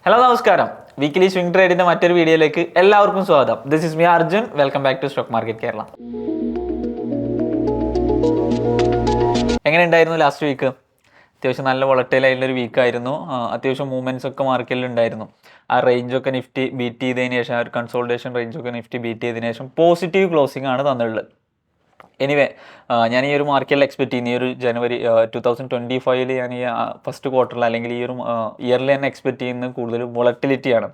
Hello നമസ്കാരം. Weekly swing ട്രേഡിന്റെ മറ്റൊരു വീഡിയോയിലേക്ക് എല്ലാവർക്കും സ്വാഗതം. This is me Arjun. Welcome back to stock market Kerala. എങ്ങനെ ഉണ്ടായിരുന്നു ലാസ്റ്റ് വീക്ക്? അത്യാവശ്യം നല്ല വോളറ്റൈൽ ആയിട്ടുള്ളൊരു വീക്കായിരുന്നു. അത്യാവശ്യം മൂവ്മെന്റ്സ് ഒക്കെ മാർക്കറ്റിൽ ഉണ്ടായിരുന്നു. ആ റേഞ്ചൊക്കെ നിഫ്റ്റി ബീറ്റ് ചെയ്തതിന് ശേഷം, ആ ഒരു കൺസോൾട്ടേഷൻ റേഞ്ചൊക്കെ നിഫ്റ്റി ബീറ്റ് ചെയ്തതിന് ശേഷം പോസിറ്റീവ് ക്ലോസിംഗ് ആണ് തന്നിട്ടുള്ളത്. എനിവേ, ഞാൻ ഈ ഒരു മാർക്കറ്റിൽ എക്സ്പെക്ട് ചെയ്യുന്ന ഈ ഒരു ജനുവരി 2025 ഞാൻ ഈ ഫസ്റ്റ് ക്വാർട്ടറിൽ അല്ലെങ്കിൽ ഈ ഒരു ഇയറിൽ തന്നെ എക്സ്പെക്ട് ചെയ്യുന്നത് കൂടുതലും വോളറ്റിലിറ്റിയാണ്.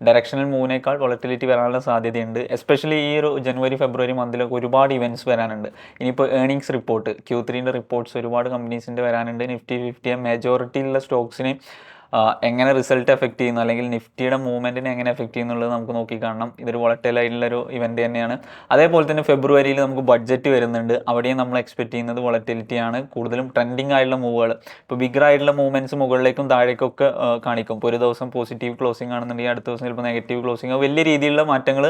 ഡയറക്ഷണൽ മൂവിനേക്കാൾ വോളറ്റിലിറ്റി വരാനുള്ള സാധ്യതയുണ്ട്. എസ്പെഷ്യലി ഈ ഒരു ജനുവരി ഫെബ്രുവരി മന്തിലൊക്കെ ഒരുപാട് ഇവൻറ്റ്സ് വരാനുണ്ട്. ഇനിയിപ്പോൾ ഏർണിങ്സ് റിപ്പോർട്ട്, Q3 റിപ്പോർട്ട്സ് ഒരുപാട് കമ്പനീസിൻ്റെ വരാനുണ്ട്. നിഫ്റ്റി 50 മെജോറിറ്റിയിലുള്ള സ്റ്റോക്സിന് എങ്ങനെ റിസൾട്ട് എഫക്റ്റ് ചെയ്യുന്നു, അല്ലെങ്കിൽ നിഫ്റ്റിയുടെ മൂവ്മെൻറ്റിനെ എങ്ങനെ എഫക്റ്റ് ചെയ്യുന്നുള്ളത് നമുക്ക് നോക്കിക്കാണണം. ഇതൊരു വോളറ്റൈൽ ആയിട്ടുള്ളൊരു ഇവൻറ്റ് തന്നെയാണ്. അതേപോലെ തന്നെ ഫെബ്രുവരിയിൽ നമുക്ക് ബഡ്ജറ്റ് വരുന്നുണ്ട്. അവിടെയും നമ്മൾ എക്സ്പെക്ട് ചെയ്യുന്നത് വോളറ്റിലിറ്റിയാണ്. കൂടുതലും ട്രെൻഡിങ് ആയിട്ടുള്ള മൂവുകൾ, ഇപ്പോൾ ബിഗർ ആയിട്ടുള്ള മൂവ്മെൻറ്റ്സ് മുകളിലേക്കും താഴേക്കൊക്കെ കാണിക്കും. ഇപ്പോൾ ഒരു ദിവസം പോസിറ്റീവ് ക്ലോസിംഗ് ആണെന്നുണ്ടെങ്കിൽ അടുത്ത ദിവസം ചിലപ്പോൾ നെഗറ്റീവ് ക്ലോസിംഗ്, വലിയ രീതിയിലുള്ള മാറ്റങ്ങൾ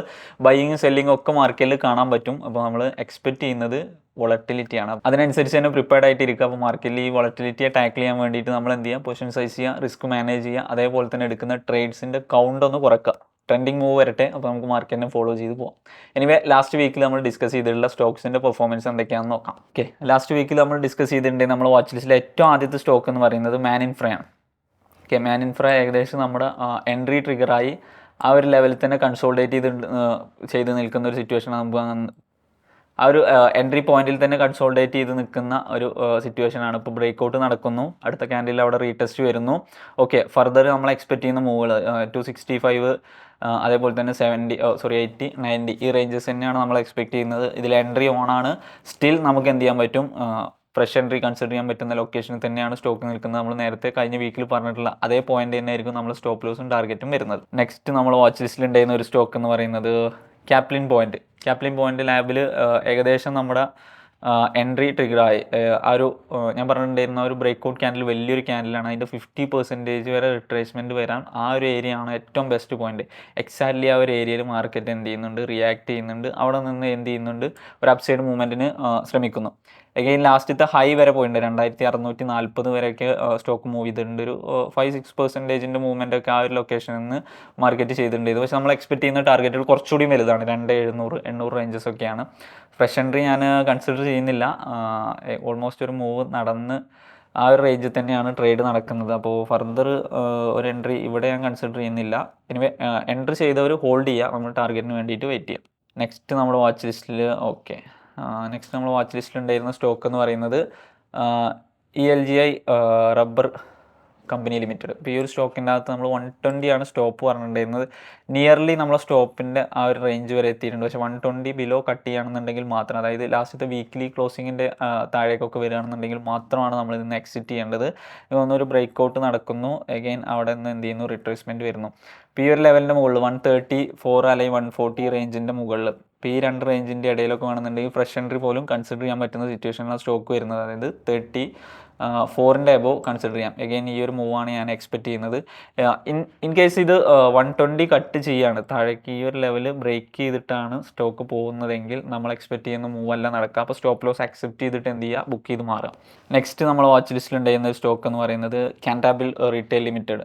ബൈയിങ് സെല്ലിംഗ് ഒക്കെ മാർക്കറ്റിൽ കാണാൻ പറ്റും. അപ്പോൾ നമ്മൾ എക്സ്പെക്ട് ചെയ്യുന്നത് വോളറ്റിലിറ്റിയാണ്. അതിനനുസരിച്ച് തന്നെ പ്രിപ്പയർഡ് ആയിട്ട് ഇരിക്കുക. അപ്പോൾ മാർക്കറ്റിൽ ഈ വോളറ്റിലിറ്റിയെ ടാക്കിൾ ചെയ്യാൻ വേണ്ടിയിട്ട് നമ്മൾ എന്ത് ചെയ്യുക, പൊസിഷൻ സൈസ് ചെയ്യുക, റിസ്ക് മാനേജ് ചെയ്യുക, അതേപോലെ തന്നെ എടുക്കുന്ന ട്രേഡ്സിൻ്റെ കൗണ്ട് ഒന്ന് കുറക്കുക. ട്രെൻഡിങ് മൂവ് വരട്ടെ, അപ്പോൾ നമുക്ക് മാർക്കറ്റിനെ ഫോളോ ചെയ്ത് പോകാം. എനിവേ, ലാസ്റ്റ് വീക്കിൽ നമ്മൾ ഡിസ്കസ് ചെയ്തിട്ടുള്ള സ്റ്റോക്സിൻ്റെ പെർഫോമൻസ് എന്തൊക്കെയാണെന്ന് നോക്കാം. ഓക്കെ, ലാസ്റ്റ് വീക്കിൽ നമ്മൾ ഡിസ്കസ് ചെയ്തിട്ടുണ്ടെങ്കിൽ നമ്മൾ വാച്ച് ലിസ്റ്റിലെ ഏറ്റവും ആദ്യത്തെ സ്റ്റോക്ക് എന്ന് പറയുന്നത് മാൻ ഇൻഫ്ര ആണ്. ഓക്കെ, മാൻ ഇൻഫ്ര ഏകദേശം നമ്മുടെ എൻട്രി ട്രിഗറായി ആ ഒരു ലെവലിൽ തന്നെ കൺസോൾട്ടേറ്റ് ചെയ്ത് നിൽക്കുന്ന ഒരു സിറ്റുവേഷനാണ്. നമുക്ക് ആ ഒരു എൻട്രി പോയിന്റിൽ തന്നെ കൺസോൾട്ടേറ്റ് ചെയ്ത് നിൽക്കുന്ന ഒരു സിറ്റുവേഷനാണ്. ഇപ്പോൾ ബ്രേക്ക് ഔട്ട് നടക്കുന്നു, അടുത്ത ക്യാൻഡിൽ അവിടെ റീടെസ്റ്റ് വരുന്നു. ഓക്കെ, ഫർദർ നമ്മൾ എക്സ്പെക്ട് ചെയ്യുന്ന മൂവുകൾ 265, അതേപോലെ തന്നെ 80, 90 ഈ റേഞ്ചസ് തന്നെയാണ് നമ്മൾ എക്സ്പെക്ട് ചെയ്യുന്നത്. ഇതിൽ എൻട്രി ഓണാണ്. സ്റ്റിൽ നമുക്ക് എന്ത് ചെയ്യാൻ പറ്റും, ഫ്രഷ് എൻട്രി കൺസിഡർ ചെയ്യാൻ പറ്റുന്ന ലൊക്കേഷനിൽ തന്നെയാണ് സ്റ്റോക്ക് നിൽക്കുന്നത്. നമ്മൾ നേരത്തെ കഴിഞ്ഞ വീക്കിൽ പറഞ്ഞിട്ടുള്ള അതേ പോയിന്റ് തന്നെ ആയിരിക്കും നമ്മൾ സ്റ്റോപ്പ് ലോസും ടാർഗറ്റും വരുന്നത്. നെക്സ്റ്റ് നമ്മൾ വാച്ച് ലിസ്റ്റിൽ ഉണ്ടായിരുന്ന ഒരു സ്റ്റോക്ക് എന്ന് പറയുന്നത് ക്യാപ്ലിൻ പോയിന്റ് ലാബിൽ ഏകദേശം നമ്മുടെ എൻട്രി ട്രിഗറായി. ആ ഒരു ഞാൻ പറഞ്ഞിട്ടുണ്ടായിരുന്ന ഒരു ബ്രേക്ക് ഔട്ട് ക്യാൻഡിൽ വലിയൊരു ക്യാൻഡിലാണ്. അതിൻ്റെ 50% വരെ റിട്രേസ്മെൻറ്റ് വരാൻ ആ ഒരു ഏരിയ ആണ് ഏറ്റവും ബെസ്റ്റ് പോയിന്റ്. എക്സാക്ട്ലി ആ ഒരു ഏരിയയിൽ മാർക്കറ്റ് എന്ത് ചെയ്യുന്നുണ്ട്, റിയാക്ട് ചെയ്യുന്നുണ്ട്. അവിടെ നിന്ന് എന്ത് ചെയ്യുന്നുണ്ട്, ഒരു അപ്സൈഡ് മൂവ്മെൻറ്റിന് ശ്രമിക്കുന്നു. എഗെയിൻ ലാസ്റ്റത്തെ ഹൈ വരെ പോയിട്ടുണ്ട്, 2640 വരെയൊക്കെ സ്റ്റോക്ക് മൂവ് ചെയ്തിട്ടുണ്ട്. ഒരു 5-6% മൂവ്മെൻ്റ് ഒക്കെ ആ ഒരു ലൊക്കേഷനിൽ നിന്ന് മാർക്കറ്റ് ചെയ്തിട്ടുണ്ട്. പക്ഷേ നമ്മൾ എക്സ്പെക്ട് ചെയ്യുന്ന ടാർഗറ്റുകൾ കുറച്ചുകൂടി വലുതാണ്, 2700-800 റേഞ്ചസ് ഒക്കെയാണ്. ഫ്രഷ് എൻട്രി ഞാൻ കൺസിഡർ ചെയ്യുന്നില്ല. ഓൾമോസ്റ്റ് ഒരു മൂവ് നടന്ന് ആ ഒരു റേഞ്ചിൽ തന്നെയാണ് ട്രേഡ് നടക്കുന്നത്. അപ്പോൾ ഫർദർ ഒരു എൻട്രി ഇവിടെ ഞാൻ കൺസിഡർ ചെയ്യുന്നില്ല. എനിവേ, എൻട്രി ചെയ്തവർ ഹോൾഡ് ചെയ്യുക, നമ്മൾ ടാർഗറ്റിന് വേണ്ടിയിട്ട് വെയിറ്റ് ചെയ്യുക. നെക്സ്റ്റ് നമ്മുടെ വാച്ച് ലിസ്റ്റിൽ നെക്സ്റ്റ് നമ്മൾ വാച്ച് ലിസ്റ്റിൽ ഉണ്ടായിരുന്ന സ്റ്റോക്ക് എന്ന് പറയുന്നത് ELGI റബ്ബർ കമ്പനി ലിമിറ്റഡ്. ഇപ്പോൾ ഈ ഒരു സ്റ്റോക്കിൻ്റെ അകത്ത് നമ്മൾ 120 ആണ് സ്റ്റോപ്പ് പറഞ്ഞിട്ടുണ്ടായിരുന്നത്. നിയർലി നമ്മളെ സ്റ്റോപ്പിൻ്റെ ആ ഒരു റേഞ്ച് വരെ എത്തിയിട്ടുണ്ട്. പക്ഷേ 120 ബിലോ കട്ട് ചെയ്യുകയാണെന്നുണ്ടെങ്കിൽ മാത്രം, അതായത് ലാസ്റ്റത്തെ വീക്ക്ലി ക്ലോസിങ്ങിൻ്റെ താഴേക്കൊക്കെ വരികയാണെന്നുണ്ടെങ്കിൽ മാത്രമാണ് നമ്മൾ ഇതിന് എക്സിറ്റ് ചെയ്യേണ്ടത്. ഒന്നൊരു ബ്രേക്ക് ഔട്ട് നടക്കുന്നു, അഗെയിൻ അവിടെ നിന്ന് എന്ത് ചെയ്യുന്നു, റിട്രേസ്മെൻറ്റ് വരുന്നു. ഇപ്പോൾ ഈ ഒരു ലെവലിൻ്റെ മുകളിൽ 134 അല്ലെങ്കിൽ 140 റേഞ്ചിൻ്റെ മുകളിൽ, ഇപ്പോൾ ഈ രണ്ട് റേഞ്ചിൻ്റെ ഇടയിലൊക്കെ വേണമെന്നുണ്ടെങ്കിൽ ഫ്രഷ് എൻട്രി പോലും കൺസിഡർ ചെയ്യാൻ പറ്റുന്ന സിറ്റുവേഷനിലാണ് സ്റ്റോക്ക് വരുന്നത്. അതായത് 34ൻ്റെ എബോവ് കൺസിഡർ ചെയ്യാം. എഗെയിൻ ഈ ഒരു മൂവാണ് ഞാൻ എക്സ്പെക്ട് ചെയ്യുന്നത്. ഇൻ കേസ് ഇത് 120 കട്ട് ചെയ്യുകയാണ്, താഴേക്ക് ഈ ഒരു ലെവൽ ബ്രേക്ക് ചെയ്തിട്ടാണ് സ്റ്റോക്ക് പോകുന്നതെങ്കിൽ നമ്മൾ എക്സ്പെക്ട് ചെയ്യുന്ന മൂവ് അല്ല നടക്കുക. അപ്പോൾ സ്റ്റോപ്പ് ലോസ് അക്സെപ്റ്റ് ചെയ്തിട്ട് എന്ത് ചെയ്യുക, ബുക്ക് ചെയ്ത് മാറുക. നെക്സ്റ്റ് നമ്മൾ വാച്ച് ലിസ്റ്റിൽ ഉണ്ടായിരുന്ന ഒരു സ്റ്റോക്ക് എന്ന് പറയുന്നത് കാൻറ്റാബിൾ റീറ്റെയിൽ ലിമിറ്റഡ്.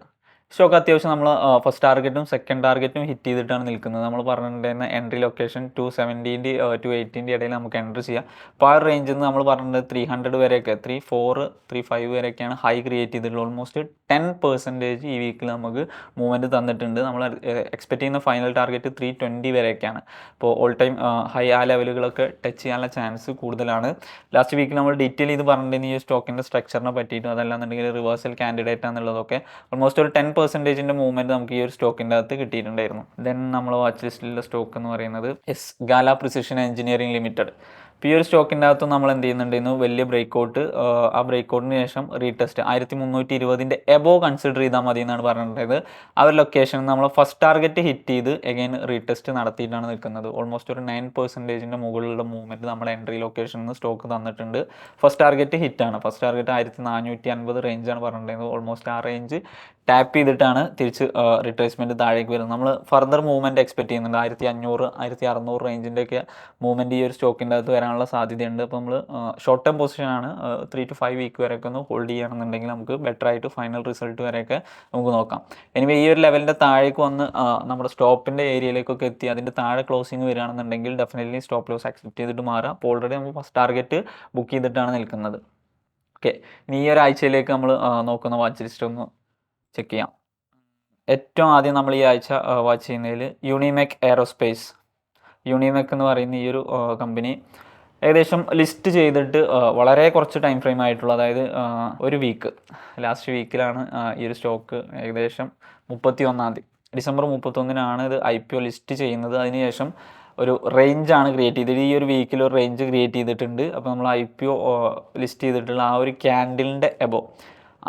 സ്റ്റോക്ക് അത്യാവശ്യം നമ്മൾ ഫസ്റ്റ് ടാർഗറ്റും സെക്കൻഡ് ടാർഗറ്റും ഹിറ്റ് ചെയ്തിട്ടാണ് നിൽക്കുന്നത്. നമ്മൾ പറഞ്ഞിട്ടുണ്ടായിരുന്ന എൻട്രി ലൊക്കേഷൻ 270 to 80 ഇടയിൽ നമുക്ക് എൻട്രി ചെയ്യാം. അപ്പോൾ ആ ഒരു റേഞ്ചിൽ നിന്ന് നമ്മൾ പറഞ്ഞിട്ടുണ്ട് 300 വരെയൊക്കെ, 34, 35 വരെയൊക്കെയാണ് ഹൈ ക്രിയേറ്റ് ചെയ്തിട്ടുള്ളത്. ഓൾമോസ്റ്റ് 10% ഈ വീക്കിൽ നമുക്ക് മൂവ്മെൻറ്റ് തന്നിട്ടുണ്ട്. നമ്മൾ എക്സ്പെക്ട് ചെയ്യുന്ന ഫൈനൽ ടാർഗറ്റ് 320 വരെയൊക്കെയാണ്. അപ്പോൾ ഓൾ ടൈം ഹൈ ആ ലെവലുകളൊക്കെ ടച്ച് ചെയ്യാനുള്ള ചാൻസ് കൂടുതലാണ്. ലാസ്റ്റ് വീക്കിൽ നമ്മൾ ഡീറ്റെയിൽ ചെയ്ത് പറഞ്ഞിട്ടുണ്ടെങ്കിൽ ഈ സ്റ്റോക്കിൻ്റെ സ്ട്രക്ചറിനെ പറ്റിയിട്ടും അതല്ലാന്നുണ്ടെങ്കിൽ റിവേഴ്സൽ കാൻഡിഡേറ്റ് ആണെന്നുള്ളതൊക്കെ ഓൾമോസ്റ്റ് ഒരു 10% മൂവ്മെൻറ്റ് നമുക്ക് ഈ ഒരു സ്റ്റോക്കിൻ്റെ അകത്ത് കിട്ടിയിട്ടുണ്ടായിരുന്നു. ദെൻ നമ്മൾ വാച്ച് ലിസ്റ്റിലുള്ള സ്റ്റോക്ക് എന്ന് പറയുന്നത് ഗാല പ്രിസിഷൻ എഞ്ചിനീയറിംഗ് ലിമിറ്റഡ്. ഇപ്പോൾ ഈ ഒരു സ്റ്റോക്കിൻ്റെ അകത്ത് നമ്മൾ എന്ത് ചെയ്യുന്നുണ്ടായിരുന്നു, വലിയ ബ്രേക്ക് ഔട്ട്, ആ ബ്രേക്ക് ഔട്ടിന് ശേഷം റീടെസ്റ്റ് 1320 എബോവ് കൺസിഡർ ചെയ്താൽ മതി എന്നാണ് പറഞ്ഞിട്ടുള്ളത്. ആ ഒരു ലൊക്കേഷനിൽ നമ്മൾ ഫസ്റ്റ് ടാർഗറ്റ് ഹിറ്റ് ചെയ്ത് എഗെയിൻ റീടെസ്റ്റ് നടത്തിയിട്ടാണ് നിൽക്കുന്നത്. ഓൾമോസ്റ്റ് ഒരു 9% മുകളിലുള്ള മൂവ്മെൻറ്റ് നമ്മൾ എൻട്രി ലൊക്കേഷനിൽ നിന്ന് സ്റ്റോക്ക് തന്നിട്ടുണ്ട്. ഫസ്റ്റ് ടാർഗറ്റ് ഹിറ്റാണ്. ഫസ്റ്റ് ടാർഗറ്റ് 1450 റേഞ്ചാണ് പറഞ്ഞിട്ടുണ്ടായിരുന്നത്. ഓൾമോസ്റ്റ് ആ റേഞ്ച് ടാപ്പ് ചെയ്തിട്ടാണ് തിരിച്ച് റിട്രേസ്മെൻറ്റ് താഴേക്ക് വരുന്നത്. നമ്മൾ ഫർദർ മൂവ്മെൻറ്റ് എക്സ്പെക്ട് ചെയ്യുന്നുണ്ട്. 1500 1600 റേഞ്ചിൻ്റെയൊക്കെ മൂവ്മെൻറ്റ് ഈ ഒരു സ്റ്റോക്കിൻ്റെ അകത്ത് വരാനുള്ള സാധ്യതയുണ്ട്. അപ്പോൾ നമ്മൾ ഷോർട്ട് ടേം പൊസിഷനാണ് 3 to 5 വീക്ക് വരെയൊക്കെ ഒന്ന് ഹോൾഡ് ചെയ്യുകയാണെന്നുണ്ടെങ്കിൽ നമുക്ക് ബെറ്റർ ആയിട്ട് ഫൈനൽ റിസൾട്ട് വരെയൊക്കെ നമുക്ക് നോക്കാം. എനിവേ ഈ ഒരു ലെവലിൻ്റെ താഴേക്ക് വന്ന് നമ്മുടെ സ്റ്റോപ്പിൻ്റെ ഏരിയയിലേക്കൊക്കെ എത്തി അതിൻ്റെ താഴെ ക്ലോസിങ് വരികയാണെന്നുണ്ടെങ്കിൽ ഡെഫിനറ്റ്ലി സ്റ്റോപ്പ് ലോസ് അക്സെപ്റ്റ് ചെയ്തിട്ട് മാറാം. അപ്പോൾ ഓൾറെഡി നമ്മൾ ഫസ്റ്റ് ടാർഗറ്റ് ബുക്ക് ചെയ്തിട്ടാണ് നിൽക്കുന്നത്. ഓക്കെ, ഇനി ഈ ഒരാഴ്ചയിലേക്ക് നമ്മൾ നോക്കുന്ന വാച്ച് ലിസ്റ്റ് ഒന്ന് ചെക്ക് ചെയ്യാം. ഏറ്റവും ആദ്യം നമ്മൾ ഈ ആഴ്ച വാച്ച് ചെയ്യുന്നതിൽ യൂണിമെക് എയറോസ്പേസ്. യൂണിമെക് എന്ന് പറയുന്ന ഈ ഒരു കമ്പനി ഏകദേശം ലിസ്റ്റ് ചെയ്തിട്ട് വളരെ കുറച്ച് ടൈം ഫ്രെയിം ആയിട്ടുള്ള, അതായത് ഒരു വീക്ക്, ലാസ്റ്റ് വീക്കിലാണ് ഈ ഒരു സ്റ്റോക്ക് ഏകദേശം 31 ഡിസംബർ 31 ഇത് IPO ലിസ്റ്റ് ചെയ്യുന്നത്. അതിനുശേഷം ഒരു റേഞ്ചാണ് ക്രിയേറ്റ് ചെയ്തത്. ഈ ഒരു വീക്കിൽ ഒരു റേഞ്ച് ക്രിയേറ്റ് ചെയ്തിട്ടുണ്ട്. അപ്പോൾ നമ്മൾ IPO ലിസ്റ്റ് ചെയ്തിട്ടുള്ള ആ ഒരു ക്യാൻഡിലിൻ്റെ എബോ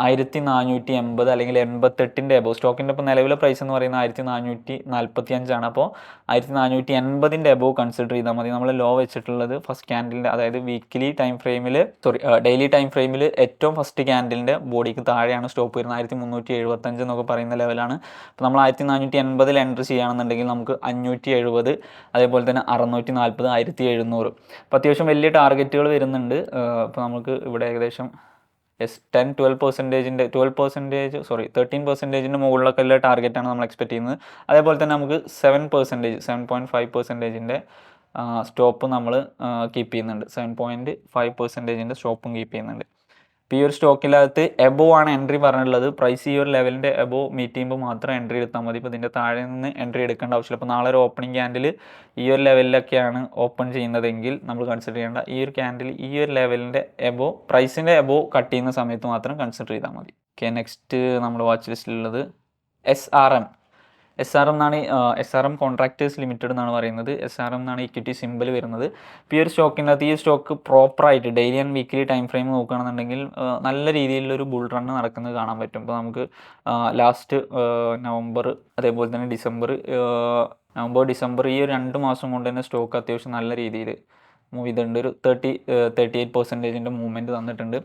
1480 അല്ലെങ്കിൽ 88 എബോ, സ്റ്റോക്കിൻ്റെ ഇപ്പോൾ നിലവിലെ പ്രൈസ് എന്ന് പറയുന്നത് 1445. അപ്പോൾ 1480 എബോ കൺസിഡർ ചെയ്താൽ മതി. നമ്മൾ ലോ വെച്ചിട്ടുള്ളത് ഫസ്റ്റ് ക്യാൻഡിലിൻ്റെ, അതായത് വീക്കിലി ടൈം ഫ്രെയിമിൽ ഡെയിലി ടൈം ഫ്രെയിമിൽ ഏറ്റവും ഫസ്റ്റ് ക്യാൻഡിലിൻ്റെ ബോഡിക്ക് താഴെയാണ് സ്റ്റോപ്പ് വരുന്നത്. 1375 എന്നൊക്കെ പറയുന്ന ലെവലാണ്. അപ്പോൾ നമ്മൾ 1480 എൻട്രി ചെയ്യുകയാണെന്നുണ്ടെങ്കിൽ നമുക്ക് 570, അതേപോലെ തന്നെ 640, 1700. അപ്പോൾ അത്യാവശ്യം വലിയ ടാർഗറ്റുകൾ വരുന്നുണ്ട്. അപ്പോൾ നമുക്ക് ഇവിടെ ഏകദേശം 13% മുകളിലൊക്കെ ഉള്ള ടാർഗറ്റാണ് നമ്മൾ എക്സ്പെക്ട് ചെയ്യുന്നത്. അതേപോലെ തന്നെ നമുക്ക് 7.5%, സ്റ്റോപ്പ് നമ്മൾ കീപ്പ് ചെയ്യുന്നുണ്ട്. 7.5% സ്റ്റോപ്പും കീപ്പ് ചെയ്യുന്നുണ്ട്. ഇപ്പോൾ ഈ ഒരു സ്റ്റോക്കിനകത്ത് എബോ ആണ് എൻട്രി പറഞ്ഞിട്ടുള്ളത്. പ്രൈസ് ഈ ഒരു ലെവലിൻ്റെ എബോ മീറ്റ് ചെയ്യുമ്പോൾ മാത്രം എൻട്രി എടുത്താൽ മതി. ഇപ്പോൾ ഇതിൻ്റെ താഴെ നിന്ന് എൻട്രി എടുക്കേണ്ട ആവശ്യമില്ല. അപ്പോൾ നാളെ ഒരു ഓപ്പണിംഗ് ക്യാൻഡിൽ ഈ ഒരു ലെവലിലൊക്കെയാണ് ഓപ്പൺ ചെയ്യുന്നതെങ്കിൽ നമ്മൾ കൺസിഡർ ചെയ്യേണ്ട ഈ ഒരു ക്യാൻഡിൽ ഈ ഒരു ലെവലിൻ്റെ എബോ, പ്രൈസിൻ്റെ എബോ കട്ട് ചെയ്യുന്ന സമയത്ത് മാത്രം കൺസിഡർ ചെയ്താൽ മതി. ഓക്കെ, നെക്സ്റ്റ് നമ്മുടെ വാച്ച് ലിസ്റ്റിലുള്ളത് SRM എന്നാണ്. SRM കോൺട്രാക്ടേഴ്സ് ലിമിറ്റഡ് എന്നാണ് പറയുന്നത്. SRM എന്നാണ് ഇക്വിറ്റി സിമ്പിൾ വരുന്നത്. ഇപ്പോൾ ഈ ഒരു സ്റ്റോക്കിനകത്ത് ഈ സ്റ്റോക്ക് പ്രോപ്പറായിട്ട് daily and weekly time frame നോക്കുകയാണെന്നുണ്ടെങ്കിൽ നല്ല രീതിയിലൊരു ബുൾ റണ്ണ് നടക്കുന്നത് കാണാൻ പറ്റും. ഇപ്പോൾ നമുക്ക് ലാസ്റ്റ് നവംബർ, അതേപോലെ തന്നെ ഡിസംബർ ഈ ഒരു 2 മാസം കൊണ്ട് തന്നെ സ്റ്റോക്ക് അത്യാവശ്യം നല്ല രീതിയിൽ മൂവ് ചെയ്തിട്ടുണ്ട്. ഒരു 38% മൂവ്മെൻറ്റ് തന്നിട്ടുണ്ട്.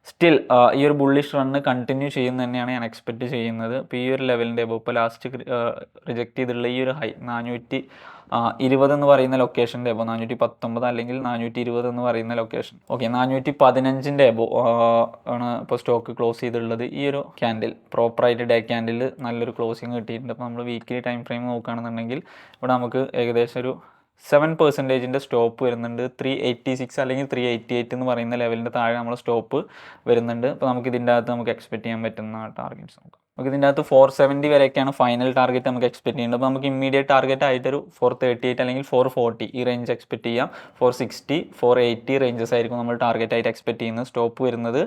സ്റ്റിൽ ഈ ഒരു ബുള്ളിഷ് റണ്ണ് കണ്ടിന്യൂ ചെയ്യുന്ന തന്നെയാണ് ഞാൻ എക്സ്പെക്റ്റ് ചെയ്യുന്നത്. ഇപ്പോൾ ഈ ഒരു ലെവലിൻ്റെ ഇപ്പോൾ ലാസ്റ്റ് റിജക്റ്റ് ചെയ്തിട്ടുള്ള ഈ ഒരു ഹൈ 420 എന്ന് പറയുന്ന ലൊക്കേഷൻ്റെ എബോ, 419 അല്ലെങ്കിൽ 420 എന്ന് പറയുന്ന ലൊക്കേഷൻ. ഓക്കെ, 415 എബോ ആണ് ഇപ്പോൾ സ്റ്റോക്ക് ക്ലോസ് ചെയ്തിട്ടുള്ളത്. ഈ ഒരു ക്യാൻഡിൽ പ്രോപ്പറായിട്ട് ഡേ ക്യാൻഡിൽ നല്ലൊരു ക്ലോസിങ് കിട്ടിയിട്ടുണ്ട്. അപ്പോൾ നമ്മൾ വീക്കിലി ടൈം ഫ്രെയിം നോക്കുകയാണെന്നുണ്ടെങ്കിൽ ഇവിടെ നമുക്ക് ഏകദേശം ഒരു 7% സ്റ്റോപ്പ് വരുന്നുണ്ട്. 386 അല്ലെങ്കിൽ 388 എന്ന് പറയുന്ന ലെവലിൻ്റെ താഴെ നമ്മൾ സ്റ്റോപ്പ് വരുന്നുണ്ട്. അപ്പോൾ നമുക്ക് ഇതിൻ്റെ അകത്ത് നമുക്ക് എക്സ്പെക്ട് ചെയ്യാൻ പറ്റുന്ന ടാർഗറ്റ്സ് നോക്കാം. നമുക്ക് ഇതിൻ്റെ അകത്ത് 470 വരെയൊക്കെയാണ് ഫൈനൽ ടാർഗറ്റ് നമുക്ക് എക്സ്പെക്ട് ചെയ്യുന്നത്. അപ്പോൾ നമുക്ക് ഇമ്മീഡിയറ്റ് ടാർഗറ്റ് ആയിട്ടൊരു 438 അല്ലെങ്കിൽ 440 ഈ റേഞ്ച് എക്സ്പെക്ട് ചെയ്യാം. 460, 480 റേഞ്ചസ് ആയിരിക്കും നമ്മൾ ടാർഗറ്റ് ആയിട്ട് എക്സ്പെക്ട് ചെയ്യുന്നത്. സ്റ്റോപ്പ് വരുന്നത്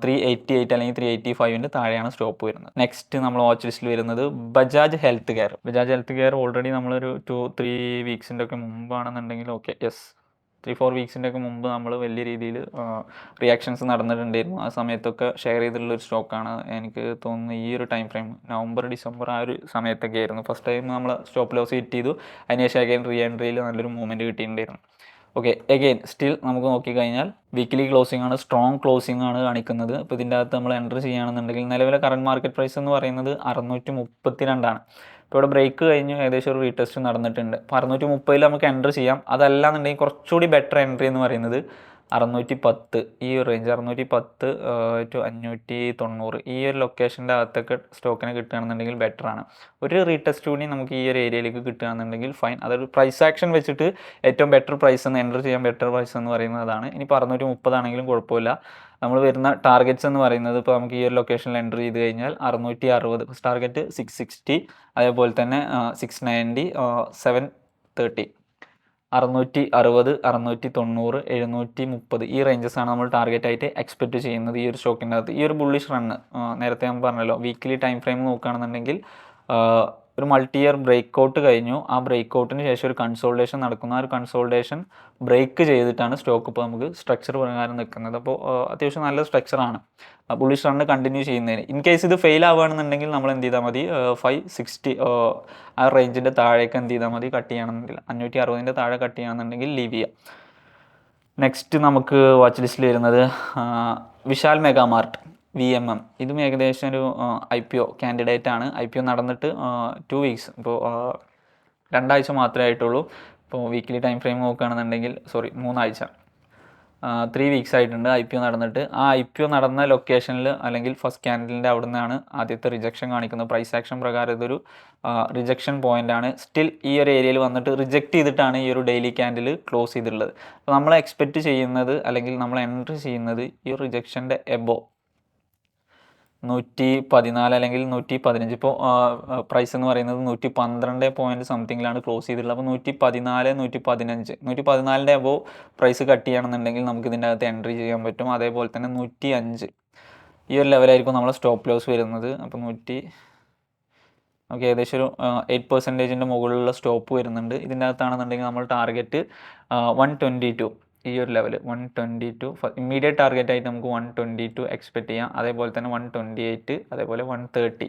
388 അല്ലെങ്കിൽ 385 താഴെയാണ് സ്റ്റോപ്പ് വരുന്നത്. നെക്സ്റ്റ് നമ്മൾ വാച്ച് ലിസ്റ്റിൽ വരുന്നത് ബജാജ് ഹെൽത്ത് കെയർ. ഓൾറെഡി നമ്മളൊരു 2-3 വീക്സിൻ്റെ ഒക്കെ മുമ്പാണെന്നുണ്ടെങ്കിൽ ഓക്കെ, 3-4 വീക്സിൻ്റെ ഒക്കെ മുമ്പ് നമ്മൾ വലിയ രീതിയിൽ റിയാക്ഷൻസ് നടന്നിട്ടുണ്ടായിരുന്നു. ആ സമയത്തൊക്കെ ഷെയർ ചെയ്തിട്ടുള്ളൊരു സ്റ്റോക്കാണ്. എനിക്ക് തോന്നുന്നു ഈ ഒരു ടൈം ഫ്രെയിം നവംബർ, ഡിസംബർ ആ ഒരു സമയത്തൊക്കെ ആയിരുന്നു. ഫസ്റ്റ് ടൈം നമ്മൾ സ്റ്റോപ്പ് ലോസ് ഹിറ്റ് ചെയ്തു. അതിനുശേഷം അഗൈൻ റീ എൻട്രിയിൽ നല്ലൊരു മൂവ്മെൻറ്റ് കിട്ടിയിട്ടുണ്ടായിരുന്നു. ഓക്കെ, എഗെയിൻ സ്റ്റിൽ നമുക്ക് നോക്കിക്കഴിഞ്ഞാൽ വീക്കിലി ക്ലോസിംഗ് ആണ്, സ്ട്രോങ് ക്ലോസിംഗ് ആണ് കാണിക്കുന്നത്. ഇപ്പോൾ ഇതിൻ്റെ അകത്ത് നമ്മൾ എൻട്രി ചെയ്യുകയാണെന്നുണ്ടെങ്കിൽ നിലവിലെ കറണ്ട് മാർക്കറ്റ് പ്രൈസ് എന്ന് പറയുന്നത് 632 ആണ്. ഇപ്പോൾ ഇവിടെ ബ്രേക്ക് കഴിഞ്ഞ് ഏകദേശം ഒരു റീടെസ്റ്റ് നടന്നിട്ടുണ്ട്. അപ്പോൾ 630 നമുക്ക് എൻട്രി ചെയ്യാം. അതല്ലാന്നുണ്ടെങ്കിൽ കുറച്ചുകൂടി ബെറ്റർ എൻട്രി എന്ന് പറയുന്നത് 610 ഈ ഒരു റേഞ്ച്, 610 to 590 ഈ ഒരു ലൊക്കേഷൻ്റെ അകത്തൊക്കെ സ്റ്റോക്കിന് കിട്ടുകയാണെന്നുണ്ടെങ്കിൽ ബെറ്ററാണ്. ഒരു റീടെസ്റ്റ് കൂടി നമുക്ക് ഈ ഒരു ഏരിയയിലേക്ക് കിട്ടുകയാണെന്നുണ്ടെങ്കിൽ ഫൈൻ. അതൊരു പ്രൈസ് ആക്ഷൻ വെച്ചിട്ട് ഏറ്റവും ബെറ്റർ പ്രൈസ് എന്ന് എൻട്രി ചെയ്യാൻ ബെറ്റർ പ്രൈസ് എന്ന് പറയുന്നത് അതാണ്. ഇനിയിപ്പോൾ 630 ആണെങ്കിലും കുഴപ്പമില്ല. നമ്മൾ വരുന്ന ടാർഗറ്റ്സ് എന്ന് പറയുന്നത് ഇപ്പോൾ നമുക്ക് ഈ ഒരു ലൊക്കേഷനിൽ എൻട്രി ചെയ്ത് കഴിഞ്ഞാൽ 660 ഫസ്റ്റ് ടാർഗറ്റ്, 660, അതേപോലെ തന്നെ 690, 730, 660, 690, 730 ഈ റേഞ്ചസാണ് നമ്മൾ ടാർഗറ്റായിട്ട് എക്സ്പെക്റ്റ് ചെയ്യുന്നത് ഈ ഒരു സ്റ്റോക്കിൻ്റെ അകത്ത്. ഈ ഒരു ബുള്ളിഷ് റണ്ണ് നേരത്തെ ഞാൻ പറഞ്ഞല്ലോ, വീക്കിലി ടൈം ഫ്രെയിം നോക്കുകയാണെന്നുണ്ടെങ്കിൽ ഒരു മൾട്ടി ഇയർ ബ്രേക്ക് ഔട്ട് കഴിഞ്ഞു. ആ ബ്രേക്ക് ഔട്ടിന് ശേഷം ഒരു കൺസോൾട്ടേഷൻ നടക്കുന്നു. ആ ഒരു കൺസോൾട്ടേഷൻ ബ്രേക്ക് ചെയ്തിട്ടാണ് സ്റ്റോക്ക് ഇപ്പോൾ നമുക്ക് സ്ട്രക്ചർ പ്രകാരം നിൽക്കുന്നത്. അപ്പോൾ അത്യാവശ്യം നല്ല സ്ട്രക്ചറാണ് ബുള്ളിഷ് റണ്ണ് കണ്ടിന്യൂ ചെയ്യുന്നതിന്. ഇൻ കേസ് ഇത് ഫെയിൽ ആവുകയാണെന്നുണ്ടെങ്കിൽ നമ്മൾ എന്ത് ചെയ്താൽ മതി, 560 ആ റേഞ്ചിൻ്റെ താഴേക്ക് എന്ത് ചെയ്താൽ മതി, കട്ട് ചെയ്യണമെന്നുണ്ടെങ്കിൽ 560 താഴെ കട്ട് ചെയ്യണമെന്നുണ്ടെങ്കിൽ ലീവ് ചെയ്യാം. നെക്സ്റ്റ് നമുക്ക് വാച്ച് ലിസ്റ്റിൽ വരുന്നത് വിശാൽ മെഗാമാർട്ട്. VMM ഇതും ഏകദേശം ഒരു IPO കാൻഡിഡേറ്റ് ആണ്. IPO നടന്നിട്ട് 2 വീക്സ്, ഇപ്പോൾ 2 ആഴ്ച മാത്രമേ ആയിട്ടുള്ളൂ. ഇപ്പോൾ വീക്ക്ലി ടൈം ഫ്രെയിം നോക്കുകയാണെന്നുണ്ടെങ്കിൽ 3 ആഴ്ച, 3 വീക്സ് ആയിട്ടുണ്ട് IPO നടന്നിട്ട്. ആ IPO നടന്ന ലൊക്കേഷനിൽ അല്ലെങ്കിൽ ഫസ്റ്റ് ക്യാൻഡിലിൻ്റെ അവിടെ നിന്നാണ് ആദ്യത്തെ റിജക്ഷൻ കാണിക്കുന്നത്. പ്രൈസ് ആക്ഷൻ പ്രകാരം ഇതൊരു റിജക്ഷൻ പോയിൻ്റ് ആണ്. സ്റ്റിൽ ഈ ഒരു ഏരിയയിൽ വന്നിട്ട് റിജക്റ്റ് ചെയ്തിട്ടാണ് ഈ ഒരു ഡെയിലി ക്യാൻഡിൽ ക്ലോസ് ചെയ്തിട്ടുള്ളത്. അപ്പോൾ നമ്മൾ എക്സ്പെക്റ്റ് ചെയ്യുന്നത് അല്ലെങ്കിൽ നമ്മൾ എൻട്രി ചെയ്യുന്നത് ഈ ഒരു റിജക്ഷൻ്റെ എബോ 114 അല്ലെങ്കിൽ 115. ഇപ്പോൾ പ്രൈസ് എന്ന് പറയുന്നത് 112 പോയിൻറ്റ് സംതിങ്ങിലാണ് ക്ലോസ് ചെയ്തിട്ടുള്ളത്. അപ്പോൾ 114, 115, 114 അബോവ് പ്രൈസ് കട്ട് ചെയ്യുകയാണെന്നുണ്ടെങ്കിൽ നമുക്ക് ഇതിൻ്റെ അകത്ത് എൻട്രി ചെയ്യാൻ പറ്റും. അതേപോലെ തന്നെ 105 ഈ ഒരു ലെവലായിരിക്കും നമ്മൾ സ്റ്റോപ്പ് ലോസ് വരുന്നത്. അപ്പോൾ നമുക്ക് ഏകദേശം ഒരു 8% മുകളിലുള്ള സ്റ്റോപ്പ് വരുന്നുണ്ട്. ഇതിൻ്റെ അകത്താണെന്നുണ്ടെങ്കിൽ നമ്മൾ ടാർഗറ്റ് 122 ഈ ഒരു ലെവൽ 122 ഇമ്മീഡിയറ്റ് ടാർഗറ്റ് ആയിട്ട് നമുക്ക് 122 എക്സ്പെക്ട് ചെയ്യാം. അതേപോലെ തന്നെ 128, അതേപോലെ 130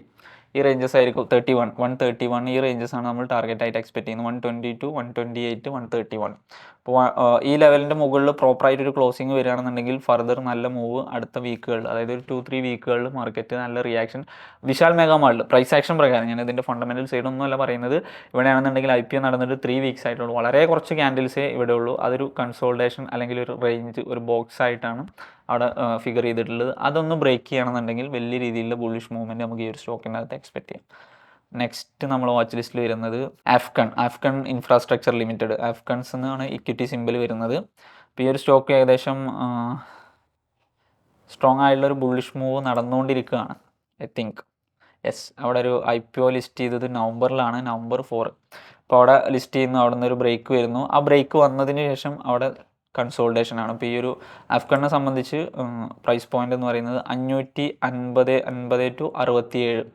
ഈ റേഞ്ചസ് ആയിരിക്കും. 131 ഈ റേഞ്ചസ് ആണ് നമ്മൾ ടാർഗറ്റ് ആയിട്ട് എക്സ്പെക്ട് ചെയ്യുന്നത്. 122, 128, 131. അപ്പോൾ ഈ ലെവലിൻ്റെ മുകളിൽ പ്രോപ്പറായിട്ടൊരു ക്ലോസിങ് വരികയാണെന്നുണ്ടെങ്കിൽ ഫർദർ നല്ല മൂവ് അടുത്ത വീക്കുകളിൽ, അതായത് ഒരു 2-3 വീക്കുകളിൽ മാർക്കറ്റ് നല്ല റിയാക്ഷൻ. വിശാൽ മെഗാ മാളിൽ പ്രൈസ് ആക്ഷൻ പ്രകാരം, ഞാൻ ഇതിൻ്റെ ഫണ്ടമെൻ്റൽ സൈഡൊന്നും അല്ല പറയുന്നത്, ഇവിടെയാണെന്നുണ്ടെങ്കിൽ IPO നടന്നിട്ട് 3 വീക്സ് ആയിട്ടുള്ളൂ. വളരെ കുറച്ച് ക്യാൻഡിൽസേ ഇവിടെ ഉള്ളൂ. അതൊരു കൺസോൾട്ടേഷൻ അല്ലെങ്കിൽ ഒരു റേഞ്ച്, ഒരു ബോക്സ് ആയിട്ടാണ് അവിടെ ഫിഗർ ചെയ്തിട്ടുള്ളത്. അതൊന്ന് ബ്രേക്ക് ചെയ്യണമെന്നുണ്ടെങ്കിൽ വലിയ രീതിയിലുള്ള ബുള്ളിഷ് മൂവ്മെൻറ്റ് നമുക്ക് ഈ ഒരു സ്റ്റോക്കിൻ്റെ അകത്ത് എക്സ്പെക്ട് ചെയ്യാം. നെക്സ്റ്റ് നമ്മൾ വാച്ച് ലിസ്റ്റിൽ വരുന്നത് ആഫ്കൺ ഇൻഫ്രാസ്ട്രക്ചർ ലിമിറ്റഡ്. ആഫ്കൺസ് എന്നാണ് ഇക്വിറ്റി സിമ്പിൾ വരുന്നത്. അപ്പോൾ ഈ ഒരു സ്റ്റോക്ക് ഏകദേശം സ്ട്രോങ് ആയിട്ടുള്ളൊരു ബുള്ളിഷ് മൂവ് നടന്നുകൊണ്ടിരിക്കുകയാണ്. ഐ തിങ്ക് അവിടെ ഒരു IPO ലിസ്റ്റ് ചെയ്തത് നവംബറിലാണ്, November 4. അപ്പോൾ അവിടെ ലിസ്റ്റ് ചെയ്യുന്നു, അവിടെ നിന്നൊരു ബ്രേക്ക് വരുന്നു. ആ ബ്രേക്ക് വന്നതിന് ശേഷം അവിടെ കൺസോൾട്ടേഷൻ ആണ്. ഇപ്പോൾ ഈ ഒരു ആഫ്കണിനെ സംബന്ധിച്ച് പ്രൈസ് പോയിൻ്റ് എന്ന് പറയുന്നത് 550 to 67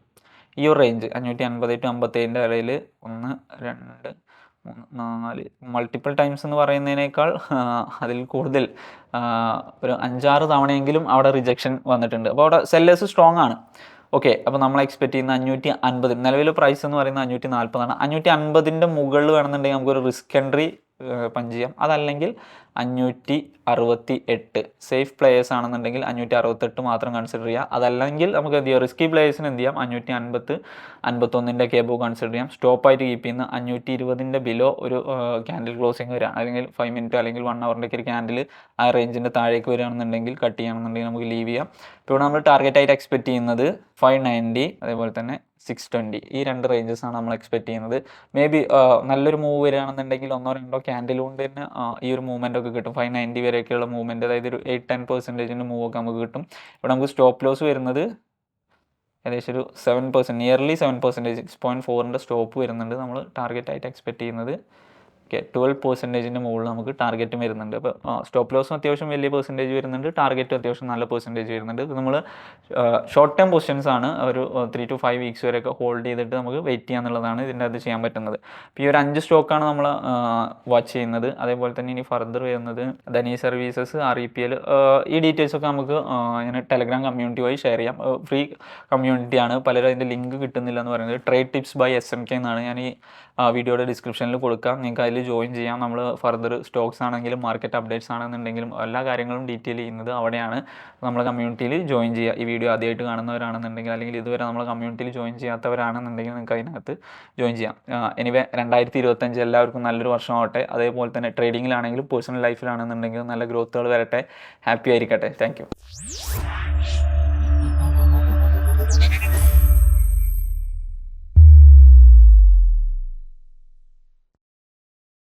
ഈ ഒരു റേഞ്ച്, 550 to 57 ഇടയിൽ 1, 2, 3, 4 മൾട്ടിപ്പിൾ ടൈംസ് എന്ന് പറയുന്നതിനേക്കാൾ അതിൽ കൂടുതൽ ഒരു 5-6 തവണയെങ്കിലും അവിടെ റിജക്ഷൻ വന്നിട്ടുണ്ട്. അപ്പോൾ അവിടെ സെല്ലേഴ്സ് സ്ട്രോങ് ആണ്. ഓക്കെ, അപ്പോൾ നമ്മൾ എക്സ്പെക്ട് ചെയ്യുന്ന 550, നിലവിലെ പ്രൈസ് എന്ന് പറയുന്നത് 540 ആണ്. 550ൻ്റെ മുകളിൽ വേണമെന്നുണ്ടെങ്കിൽ നമുക്കൊരു റിസ്ക് എൻട്രി പഞ്ച് ചെയ്യാം. അതല്ലെങ്കിൽ 568 സേഫ് പ്ലേയേഴ്സ് ആണെന്നുണ്ടെങ്കിൽ 568 മാത്രം കൺസിഡർ ചെയ്യുക. അതല്ലെങ്കിൽ നമുക്ക് എന്ത് ചെയ്യാം, റിസ്കി പ്ലേയേഴ്സിന് എന്ത് ചെയ്യാം, 550, 51ൻ്റെ കേബോ കൺസിഡർ ചെയ്യാം. സ്റ്റോപ്പായിട്ട് കീപ്പ് ചെയ്യുന്ന 520ൻ്റെ ബിലോ ഒരു ക്യാൻഡിൽ ക്ലോസിങ് വരിക, അല്ലെങ്കിൽ 5 മിനിറ്റ് അല്ലെങ്കിൽ 1 അവറിൻ്റെ ഒരു ക്യാൻഡിൽ ആ റേഞ്ചിൻ്റെ താഴേക്ക് വരികയാണെന്നുണ്ടെങ്കിൽ കട്ട് ചെയ്യുകയാണെന്നുണ്ടെങ്കിൽ നമുക്ക് ലീവ് ചെയ്യാം. ഇപ്പോൾ നമ്മൾ ടാർഗറ്റ് ആയിട്ട് എക്സ്പെക്ട് ചെയ്യുന്നത് 590, അതേപോലെ തന്നെ 620 ഈ 2 റേഞ്ചസ് ആണ് നമ്മൾ എക്സ്പെക്ട് ചെയ്യുന്നത്. മേ ബി നല്ലൊരു മൂവ് വരികയാണെന്നുണ്ടെങ്കിൽ 1-2 ക്യാൻഡിൽ കൊണ്ട് തന്നെ ഈ ഒരു മൂവ്മെൻ്റ് ഒക്കെ കിട്ടും. 590 വരെയൊക്കെയുള്ള മൂവ്മെൻറ്റ്, അതായത് ഒരു 8-10% മൂവ് ഒക്കെ നമുക്ക് കിട്ടും. ഇവിടെ നമുക്ക് സ്റ്റോപ്പ് ലോസ് വരുന്നത് ഏകദേശം ഒരു 7%, നിയർലി 7%, 6.4ൻ്റെ സ്റ്റോപ്പ് വരുന്നുണ്ട്. നമ്മൾ ടാർഗറ്റ് ആയിട്ട് എക്സ്പെക്ട് ചെയ്യുന്നത് 12%-ൻ്റെ മുകളിൽ നമുക്ക് ടാർഗറ്റും വരുന്നുണ്ട്. അപ്പോൾ സ്റ്റോപ്പ് ലോസും അത്യാവശ്യം വലിയ പെർസെൻറ്റേജ് വരുന്നുണ്ട്, ടാർഗറ്റും അത്യാവശ്യം നല്ല പെർസെൻറ്റേജ് വരുന്നുണ്ട്. ഇത് നമ്മൾ ഷോർട്ട് ടൈം പൊസിഷൻസ് ആണ്, ഒരു 3 to 5 വീക്സ് വരെയൊക്കെ ഹോൾഡ് ചെയ്തിട്ട് നമുക്ക് വെയിറ്റ് ചെയ്യാന്നുള്ളതാണ് ഇതിൻ്റെ അത് ചെയ്യാൻ പറ്റുന്നത്. അപ്പോൾ ഈ ഒരു 5 സ്റ്റോക്കാണ് നമ്മൾ വാച്ച് ചെയ്യുന്നത്. അതേപോലെ തന്നെ ഇനി ഫർദർ വരുന്നത് ധനി സർവീസസ്, REPL, ഈ ഡീറ്റെയിൽസൊക്കെ നമുക്ക് ഇങ്ങനെ ടെലഗ്രാം കമ്മ്യൂണിറ്റി വഴി ഷെയർ ചെയ്യാം. ഫ്രീ കമ്മ്യൂണിറ്റിയാണ്, പലരും അതിൻ്റെ ലിങ്ക് കിട്ടുന്നില്ല എന്ന് പറയുന്നത്. ട്രേഡ് ടിപ്സ് ബൈ SMK എന്നാണ്, ഞാൻ ഈ വീഡിയോയുടെ ഡിസ്ക്രിപ്ഷനിൽ കൊടുക്കാം, നിങ്ങൾക്ക് അതിൽ ജോയിൻ ചെയ്യാം. നമ്മൾ ഫർദർ സ്റ്റോക്സ് ആണെങ്കിലും മാർക്കറ്റ് അപ്ഡേറ്റ്സ് ആണെന്നുണ്ടെങ്കിലും എല്ലാ കാര്യങ്ങളും ഡീറ്റെയിൽ ചെയ്യുന്നത് അവിടെയാണ്. നമ്മളെ കമ്മ്യൂണിറ്റിയിൽ ജോയിൻ ചെയ്യുക. ഈ വീഡിയോ ആദ്യമായിട്ട് കാണുന്നവരാണെന്നുണ്ടെങ്കിൽ, അല്ലെങ്കിൽ ഇതുവരെ നമ്മളെ കമ്മ്യൂണിറ്റിയിൽ ജോയിൻ ചെയ്യാത്തവരാണെന്നുണ്ടെങ്കിൽ നിങ്ങൾക്ക് അതിനകത്ത് ജോയിൻ ചെയ്യാം. എനിവേ 2025 എല്ലാവർക്കും നല്ലൊരു വർഷമാവട്ടെ. അതേപോലെ തന്നെ ട്രേഡിങ്ങിലാണെങ്കിലും പേഴ്സണൽ ലൈഫിലാണെന്നുണ്ടെങ്കിലും നല്ല ഗ്രോത്തുകൾ വരട്ടെ. ഹാപ്പി ആയിരിക്കട്ടെ. Thank you.